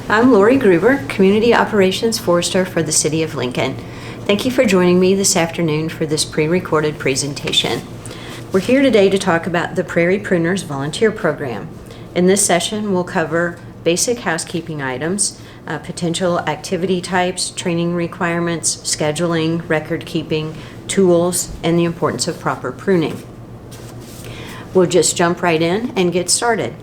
I'm Lori Gruber, Community Operations Forester for the City of Lincoln. Thank you for joining me this afternoon for this pre-recorded presentation. We're here today to talk about the Prairie Pruners Volunteer Program. In this session, we'll cover basic housekeeping items, potential activity types, training requirements, scheduling, record keeping, tools, and the importance of proper pruning. We'll just jump right in and get started.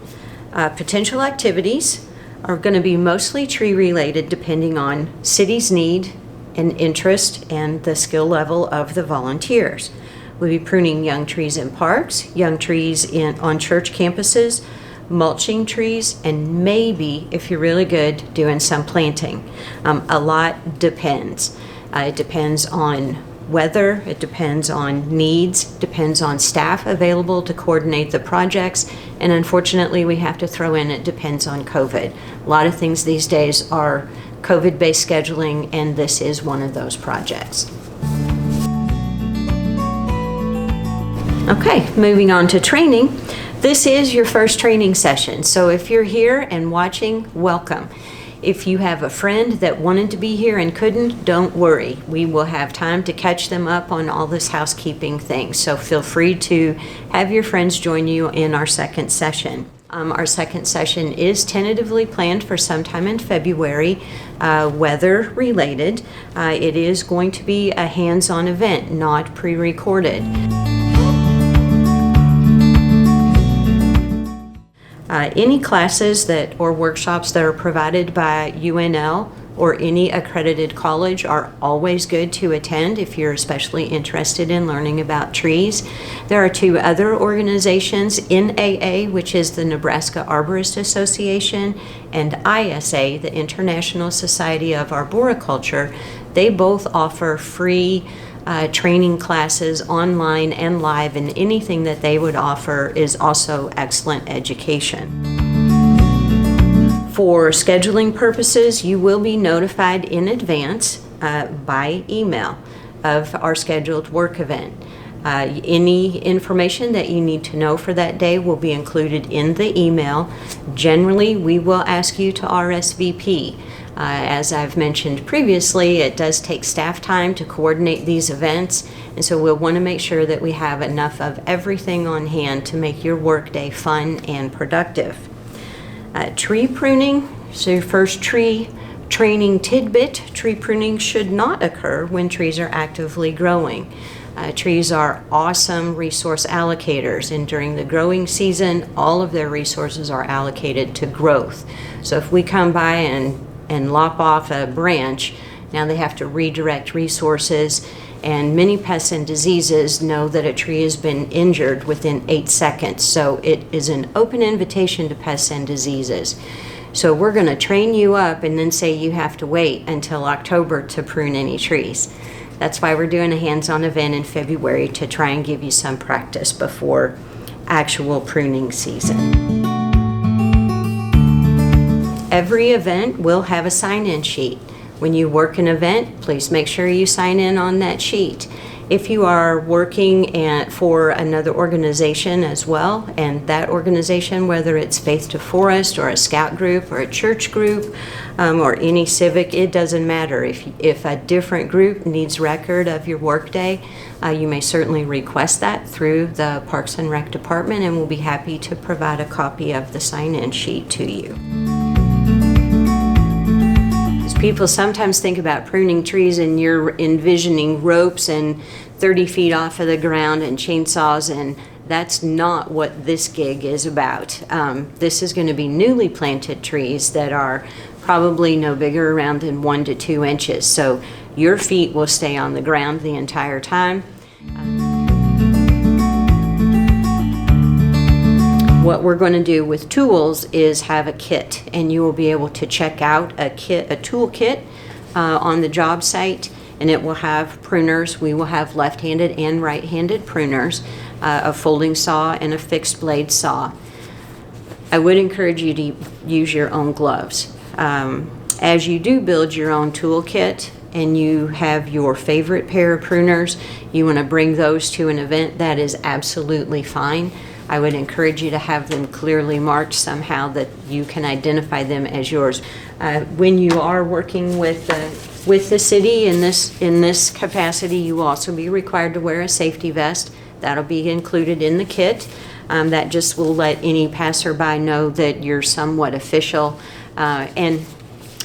Potential activities are going to be mostly tree related depending on city's need and interest and the skill level of the volunteers. We'll be pruning young trees in parks, young trees on church campuses, mulching trees, and maybe, if you're really good, doing some planting. A lot depends. It depends on weather, it depends on needs, depends on staff available to coordinate the projects, and unfortunately we have to throw in it depends on COVID. A lot of things these days are COVID-based scheduling, and this is one of those projects. Okay, moving on to training. This is your first training session, so if you're here and watching, welcome. If you have a friend that wanted to be here and couldn't, don't worry. We will have time to catch them up on all this housekeeping thing. So feel free to have your friends join you in our second session. Our second session is tentatively planned for sometime in February, weather related. It is going to be a hands-on event, not pre-recorded. Any classes or workshops that are provided by UNL or any accredited college are always good to attend if you're especially interested in learning about trees. There are two other organizations, NAA, which is the Nebraska Arborist Association, and ISA, the International Society of Arboriculture. They both offer free training classes online and live, and anything that they would offer is also excellent education. For scheduling purposes, you will be notified in advance by email of our scheduled work event. Any information that you need to know for that day will be included in the email. Generally, we will ask you to RSVP. As I've mentioned previously, it does take staff time to coordinate these events, and so we'll want to make sure that we have enough of everything on hand to make your workday fun and productive. Tree pruning, so your first tree training tidbit, tree pruning should not occur when trees are actively growing. Trees are awesome resource allocators, and during the growing season, all of their resources are allocated to growth. So if we come by and lop off a branch, now they have to redirect resources, and many pests and diseases know that a tree has been injured within 8 seconds. So it is an open invitation to pests and diseases. So we're going to train you up and then say you have to wait until October to prune any trees. That's why we're doing a hands-on event in February, to try and give you some practice before actual pruning season. Every event will have a sign-in sheet. When you work an event, please make sure you sign in on that sheet. If you are working for another organization as well, and that organization, whether it's Faith to Forest or a scout group or a church group or any civic, it doesn't matter. If a different group needs record of your workday, you may certainly request that through the Parks and Rec Department, and we'll be happy to provide a copy of the sign-in sheet to you. People sometimes think about pruning trees and you're envisioning ropes and 30 feet off of the ground and chainsaws, and that's not what this gig is about. This is going to be newly planted trees that are probably no bigger around than 1 to 2 inches. So your feet will stay on the ground the entire time. What we're going to do with tools is have a kit, and you will be able to check out a tool kit on the job site, and it will have pruners. We will have left-handed and right-handed pruners, a folding saw and a fixed blade saw. I would encourage you to use your own gloves. As you do build your own tool kit and you have your favorite pair of pruners, you want to bring those to an event, that is absolutely fine. I would encourage you to have them clearly marked somehow that you can identify them as yours. When you are working with the city in this capacity, you will also be required to wear a safety vest. That'll be included in the kit. That just will let any passerby know that you're somewhat official. And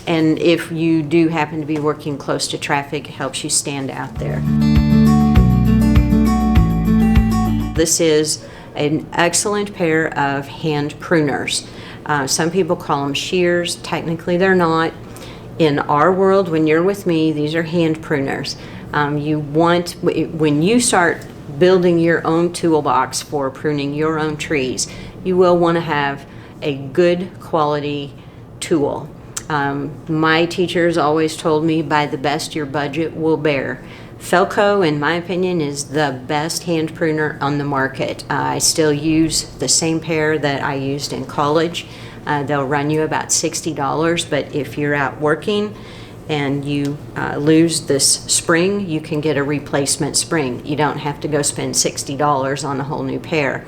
if you do happen to be working close to traffic, it helps you stand out there. This is an excellent pair of hand pruners. Some people call them shears. Technically, they're not. In our world, when you're with me, these are hand pruners. When you start building your own toolbox for pruning your own trees, you will want to have a good quality tool. My teachers always told me, buy the best your budget will bear. Felco, in my opinion, is the best hand pruner on the market. I still use the same pair that I used in college. They'll run you about $60, but if you're out working and you lose this spring, you can get a replacement spring. You don't have to go spend $60 on a whole new pair.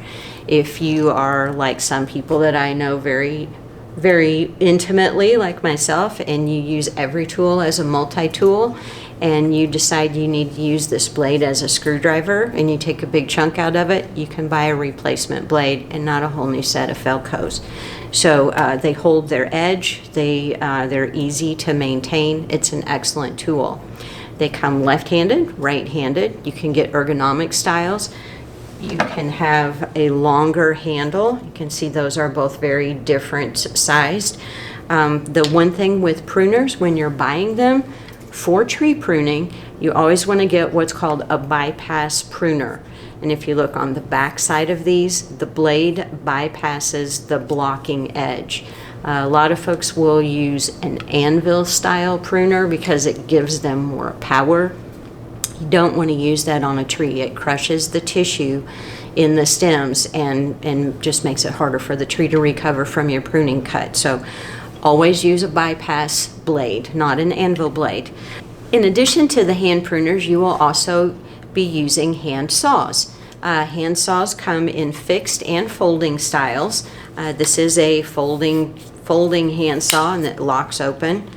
If you are like some people that I know very, very intimately, like myself, and you use every tool as a multi-tool, and you decide you need to use this blade as a screwdriver and you take a big chunk out of it, you can buy a replacement blade and not a whole new set of Felcos. So they hold their edge, they're easy to maintain. It's an excellent tool. They come left-handed, right-handed. You can get ergonomic styles. You can have a longer handle. You can see those are both very different sized. The one thing with pruners, when you're buying them, for tree pruning, you always want to get what's called a bypass pruner. And if you look on the back side of these, the blade bypasses the blocking edge. A lot of folks will use an anvil style pruner because it gives them more power. You don't want to use that on a tree. It crushes the tissue in the stems and just makes it harder for the tree to recover from your pruning cut. So always use a bypass blade, not an anvil blade. In addition to the hand pruners, you will also be using hand saws. Hand saws come in fixed and folding styles. This is a folding hand saw, and it locks open.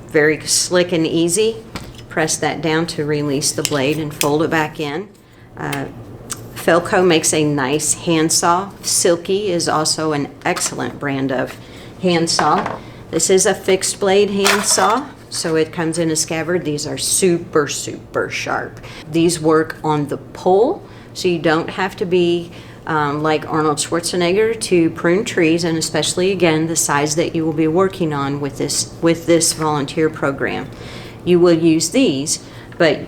Very slick and easy. Press that down to release the blade and fold it back in. Felco makes a nice hand saw. Silky is also an excellent brand of hand saw. This is a fixed blade hand saw, so it comes in a scabbard. These are super, super sharp. These work on the pole, so you don't have to be like Arnold Schwarzenegger to prune trees, and especially, again, the size that you will be working on with this volunteer program. You will use these, but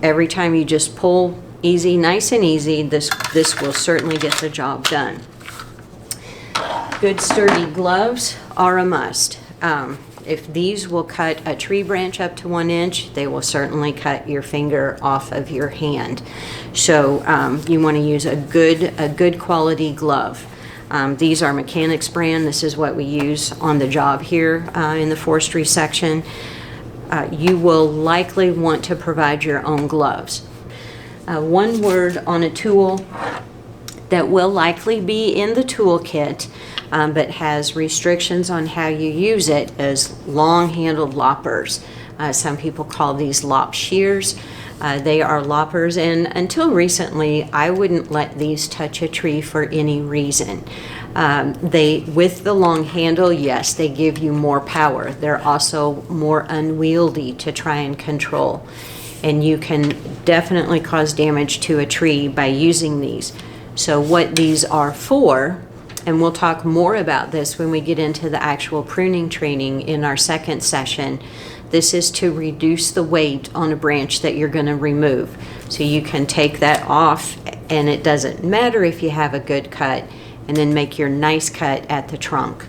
every time you just pull easy, nice and easy, this will certainly get the job done. Good sturdy gloves are a must. If these will cut a tree branch up to 1 inch, they will certainly cut your finger off of your hand. So you want to use a good quality glove. These are Mechanics brand. This is what we use on the job here in the forestry section. You will likely want to provide your own gloves. One word on a tool that will likely be in the toolkit, but has restrictions on how you use it, is long-handled loppers. Some people call these lop shears. They are loppers, and until recently, I wouldn't let these touch a tree for any reason. With the long handle, yes, they give you more power. They're also more unwieldy to try and control, and you can definitely cause damage to a tree by using these. So what these are for, and we'll talk more about this when we get into the actual pruning training in our second session, this is to reduce the weight on a branch that you're going to remove. So you can take that off, and it doesn't matter if you have a good cut, and then make your nice cut at the trunk.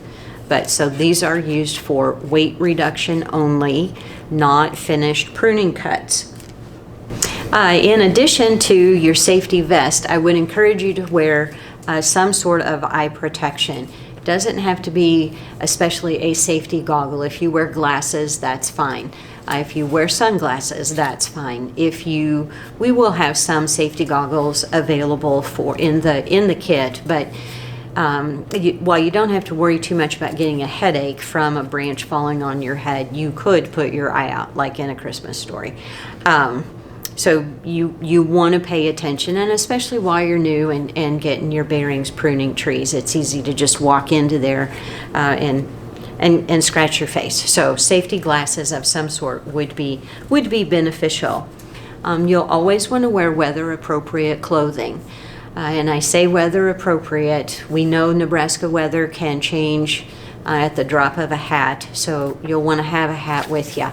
But so these are used for weight reduction only, not finished pruning cuts. In addition to your safety vest, I would encourage you to wear some sort of eye protection. It doesn't have to be especially a safety goggle. If you wear glasses, that's fine. If you wear sunglasses, that's fine. We will have some safety goggles available in the kit, but while you don't have to worry too much about getting a headache from a branch falling on your head, you could put your eye out, like in A Christmas Story. So you want to pay attention, and especially while you're new and getting your bearings pruning trees, it's easy to just walk into there and scratch your face. So safety glasses of some sort would be beneficial. You'll always want to wear weather appropriate clothing. And I say weather appropriate. We know Nebraska weather can change at the drop of a hat, so you'll want to have a hat with you.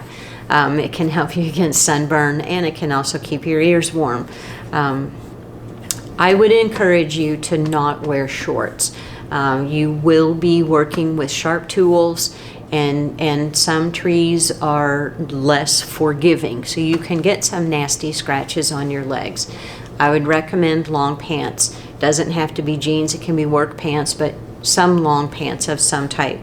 It can help you against sunburn, and it can also keep your ears warm. I would encourage you to not wear shorts. You will be working with sharp tools, and some trees are less forgiving, so you can get some nasty scratches on your legs. I would recommend long pants. Doesn't have to be jeans, it can be work pants, but some long pants of some type.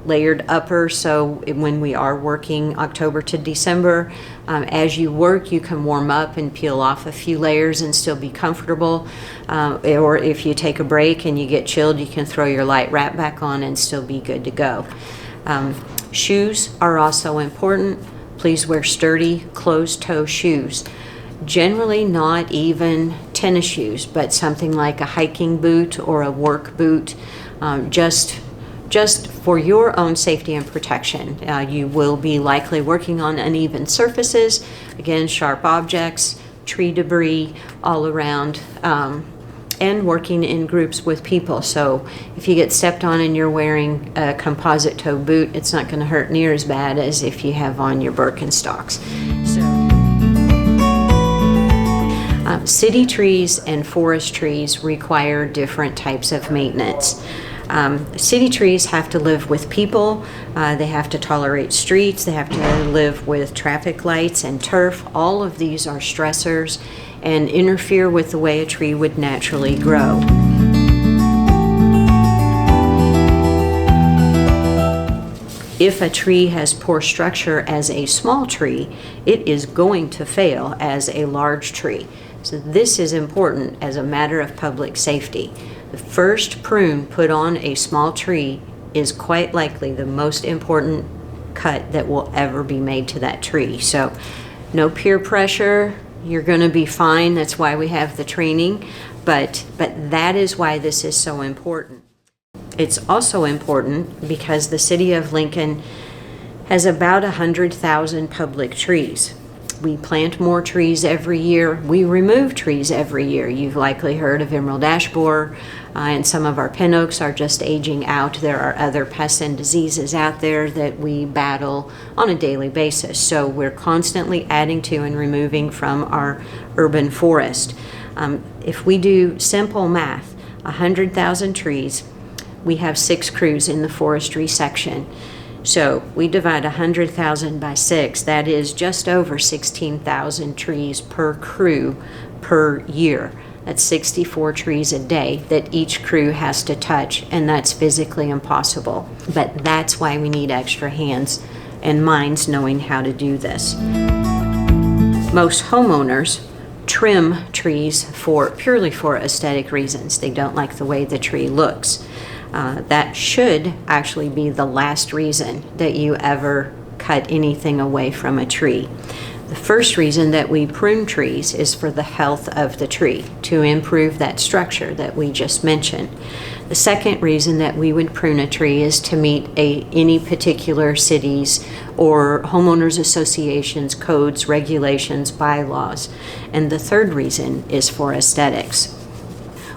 Layered upper, so when we are working October to December, as you work, you can warm up and peel off a few layers and still be comfortable. Or if you take a break and you get chilled, you can throw your light wrap back on and still be good to go. Shoes are also important. Please wear sturdy, closed-toe shoes. Generally not even tennis shoes, but something like a hiking boot or a work boot, just for your own safety and protection. You will be likely working on uneven surfaces, again, sharp objects, tree debris all around, and working in groups with people. So if you get stepped on and you're wearing a composite toe boot, it's not going to hurt near as bad as if you have on your Birkenstocks. City trees and forest trees require different types of maintenance. City trees have to live with people, they have to tolerate streets, they have to live with traffic lights and turf. All of these are stressors and interfere with the way a tree would naturally grow. If a tree has poor structure as a small tree, it is going to fail as a large tree. So this is important as a matter of public safety. The first prune put on a small tree is quite likely the most important cut that will ever be made to that tree. So no peer pressure, you're going to be fine. That's why we have the training, but that is why this is so important. It's also important because the city of Lincoln has about 100,000 public trees. We plant more trees every year. We remove trees every year. You've likely heard of emerald ash borer, and some of our pin oaks are just aging out. There are other pests and diseases out there that we battle on a daily basis. So we're constantly adding to and removing from our urban forest. If we do simple math, 100,000 trees, we have 6 crews in the forestry section. So we divide 100,000 by 6, that is just over 16,000 trees per crew per year. That's 64 trees a day that each crew has to touch, and that's physically impossible. But that's why we need extra hands and minds knowing how to do this. Most homeowners trim trees purely for aesthetic reasons. They don't like the way the tree looks. That should actually be the last reason that you ever cut anything away from a tree. The first reason that we prune trees is for the health of the tree, to improve that structure that we just mentioned. The second reason that we would prune a tree is to meet any particular city's or homeowners associations, codes, regulations, bylaws. And the third reason is for aesthetics.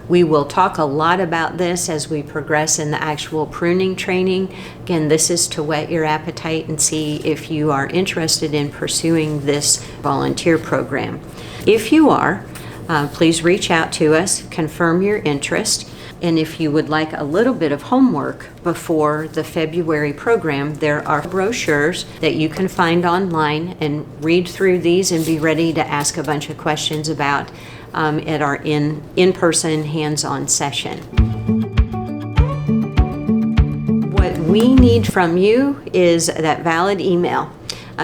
We will talk a lot about this as we progress in the actual pruning training. Again, this is to whet your appetite and see if you are interested in pursuing this volunteer program. If you are, please reach out to us, confirm your interest, and if you would like a little bit of homework before the February program, there are brochures that you can find online and read through these and be ready to ask a bunch of questions about at our in-person hands-on session. we need from you is that valid email.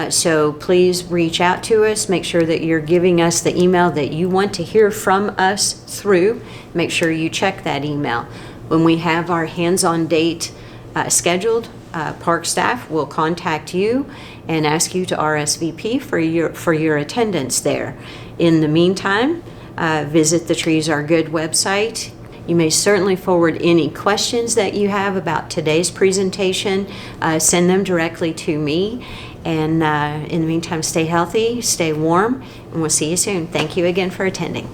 So please reach out to us. Make sure that you're giving us the email that you want to hear from us through. Make sure you check that email. When we have our hands-on date scheduled, park staff will contact you and ask you to RSVP for your attendance there. In the meantime, visit the Trees Are Good website. You may certainly forward any questions that you have about today's presentation. Send them directly to me. And in the meantime, stay healthy, stay warm, and we'll see you soon. Thank you again for attending.